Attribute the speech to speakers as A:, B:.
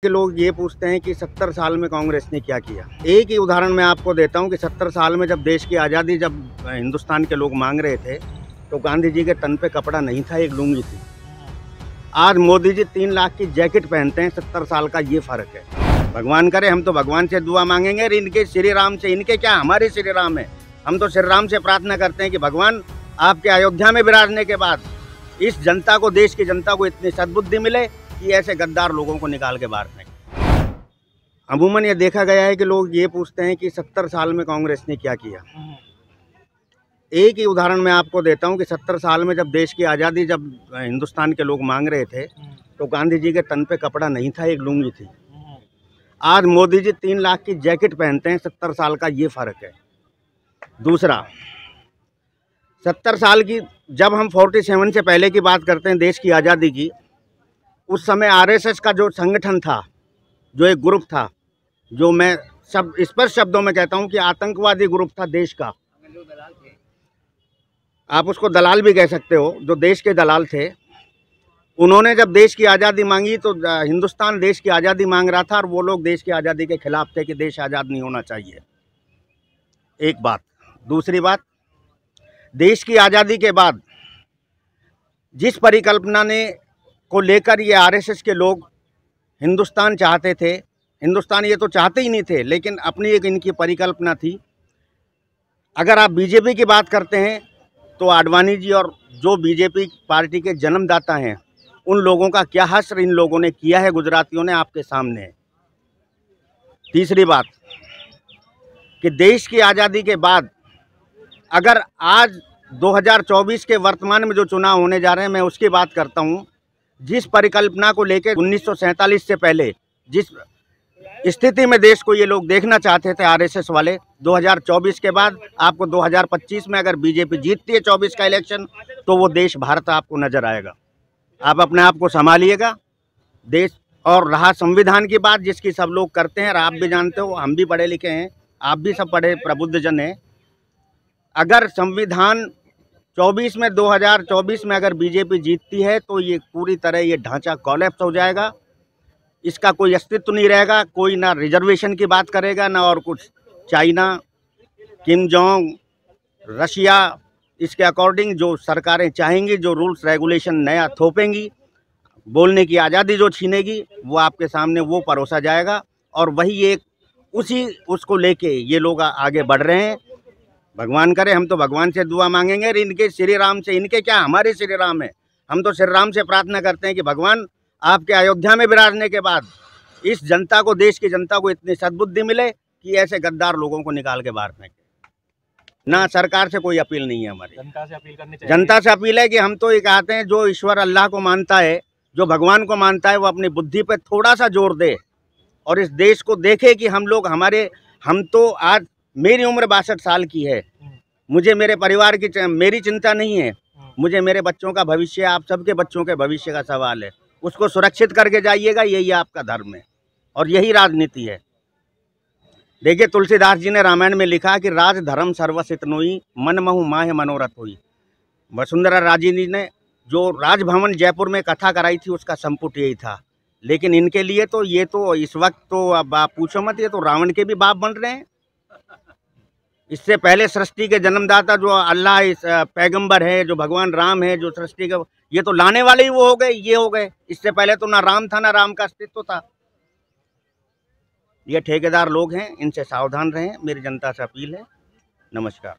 A: के लोग ये पूछते हैं कि 70 साल में कांग्रेस ने क्या किया। एक ही उदाहरण मैं आपको देता हूं कि 70 साल में जब देश की आज़ादी जब हिंदुस्तान के लोग मांग रहे थे तो गांधी जी के तन पे कपड़ा नहीं था, एक लुंगी थी। आज मोदी जी 3 लाख की जैकेट पहनते हैं, 70 साल का ये फर्क है। भगवान करे, हम तो भगवान से दुआ मांगेंगे, इनके श्री राम से, इनके क्या, हमारे श्री राम है। हम तो श्री राम से प्रार्थना करते हैं कि भगवान आपके अयोध्या में विराजने के बाद इस जनता को, देश की जनता को इतनी सद्बुद्धि मिले कि ऐसे गद्दार लोगों को निकाल के बाहर फेंके। अमूमन ये देखा गया है कि लोग ये पूछते हैं कि 70 साल में कांग्रेस ने क्या किया। एक ही उदाहरण मैं आपको देता हूं कि 70 साल में जब देश की आज़ादी जब हिंदुस्तान के लोग मांग रहे थे तो गांधी जी के तन पे कपड़ा नहीं था, एक लुंगी थी। आज मोदी जी 3 लाख की जैकेट पहनते हैं, 70 साल का ये फर्क है। दूसरा, 70 साल की जब हम 47 से पहले की बात करते हैं, देश की आज़ादी की, उस समय आरएसएस का जो संगठन था, जो एक ग्रुप था, जो मैं सब स्पष्ट शब्दों में कहता हूं कि आतंकवादी ग्रुप था देश का। आप उसको दलाल भी कह सकते हो, जो देश के दलाल थे। उन्होंने जब देश की आज़ादी मांगी तो हिंदुस्तान देश की आज़ादी मांग रहा था और वो लोग देश की आज़ादी के खिलाफ थे कि देश आज़ाद नहीं होना चाहिए। एक बात। दूसरी बात, देश की आज़ादी के बाद जिस परिकल्पना ने को लेकर ये आरएसएस के लोग हिंदुस्तान चाहते थे, हिंदुस्तान ये तो चाहते ही नहीं थे, लेकिन अपनी एक इनकी परिकल्पना थी। अगर आप बीजेपी की बात करते हैं तो आडवाणी जी और जो बीजेपी पार्टी के जन्मदाता हैं, उन लोगों का क्या हश्र इन लोगों ने किया है, गुजरातियों ने, आपके सामने है। तीसरी बात कि देश की आज़ादी के बाद अगर आज 2024 के वर्तमान में जो चुनाव होने जा रहे हैं, मैं उसकी बात करता हूं। जिस परिकल्पना को लेकर 1947 से पहले जिस स्थिति में देश को ये लोग देखना चाहते थे आरएसएस वाले, 2024 के बाद आपको 2025 में अगर बीजेपी जीतती है 24 का इलेक्शन, तो वो देश भारत आपको नजर आएगा। आप अपने आप को संभालिएगा। देश और रहा संविधान की बात, जिसकी सब लोग करते हैं और आप भी जानते हो, हम भी पढ़े लिखे हैं, आप भी सब पढ़े प्रबुद्ध जन हैं। अगर संविधान 2024 में अगर बीजेपी जीतती है तो ये पूरी तरह ये ढांचा कोलैप्स हो जाएगा। इसका कोई अस्तित्व नहीं रहेगा। कोई ना रिजर्वेशन की बात करेगा, ना और कुछ। चाइना, किम जोंग, रशिया, इसके अकॉर्डिंग जो सरकारें चाहेंगी, जो रूल्स रेगुलेशन नया थोपेंगी, बोलने की आज़ादी जो छीनेगी, वो आपके सामने वो परोसा जाएगा। और वही एक उसको लेके ये लोग आगे बढ़ रहे हैं। भगवान करे, हम तो भगवान से दुआ मांगेंगे, इनके श्री राम से, इनके क्या, हमारे श्री राम है। हम तो श्री राम से प्रार्थना करते हैं कि भगवान आपके अयोध्या में विराजने के बाद इस जनता को, देश की जनता को इतनी सद्बुद्धि मिले कि ऐसे गद्दार लोगों को निकाल के बाहर फेंके। ना सरकार से कोई अपील नहीं है हमारी, जनता से अपील करनी चाहिए। जनता से अपील है कि हम तो ये कहते हैं, जो ईश्वर अल्लाह को मानता है, जो भगवान को मानता है, वो अपनी बुद्धि पे थोड़ा सा जोर दे और इस देश को देखे कि हम तो आज, मेरी उम्र 62 साल की है, मुझे मेरे परिवार की मेरी चिंता नहीं है, मुझे मेरे बच्चों का भविष्य, आप सबके बच्चों के भविष्य का सवाल है। उसको सुरक्षित करके जाइएगा, यही आपका धर्म है और यही राजनीति है। देखिए, तुलसीदास जी ने रामायण में लिखा कि राज धर्म सर्वसित नोई, मन महु माहे मनोरथ हुई। वसुंधरा राजे जी ने जो राजभवन जयपुर में कथा कराई थी, उसका संपुट यही था। लेकिन इनके लिए तो ये तो इस वक्त तो अब आप पूछो मत, ये तो रावण के भी बाप बन रहे हैं। इससे पहले सृष्टि के जन्मदाता जो अल्लाह, इस पैगंबर है, जो भगवान राम है, जो सृष्टि का, ये तो लाने वाले ही वो हो गए, ये हो गए। इससे पहले तो ना राम था, ना राम का अस्तित्व था। ये ठेकेदार लोग हैं, इनसे सावधान रहें, मेरी जनता से अपील है। नमस्कार।